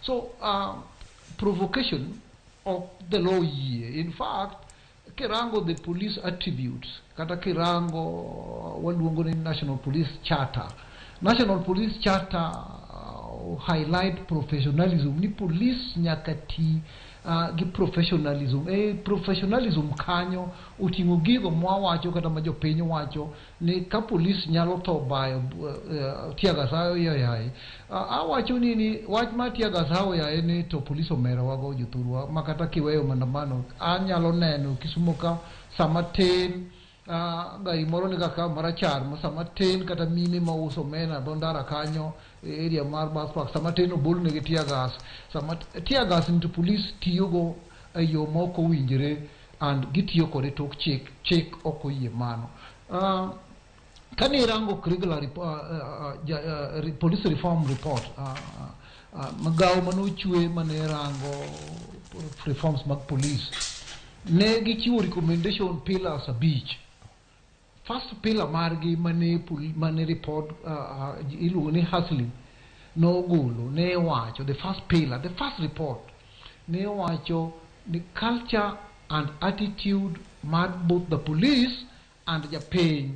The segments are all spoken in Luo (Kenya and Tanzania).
So provocation of the law year. In fact, kirango the police attributes, kata kirango waluongo ni National Police Charter. National Police Charter highlight professionalism. Ni police nyakati gi professionalism. Professionalism kanyo utingo gigo mwawacho kata majo penyo wacho ni ka police nyalo to bayo tiaga sayo yai. Awacho nini wach ma tiaga sayo yai ni to police omera wago joturwa makata kiweyo mandamano anyalo neno Kisumo samatin gari moro ni kaka marachar samatin kata mine mauso mena bondara kanyo area mar bus park samatin obul ne tiagas tiagas into police tiyogo ayo moko winjire and gitiyo kode tok check oko yie mano kani rango curricular police reform report magaw mano chwe mane rango reforms mag police ne gichiwo recommendation pillars abich. First pillar margi mane report iluongo ni Hasley no golo ne wacho the first report ne wacho the culture and attitude mag both the police and japiny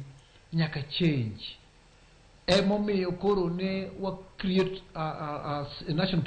nyaka change. Emomiyo koro ne wa create a national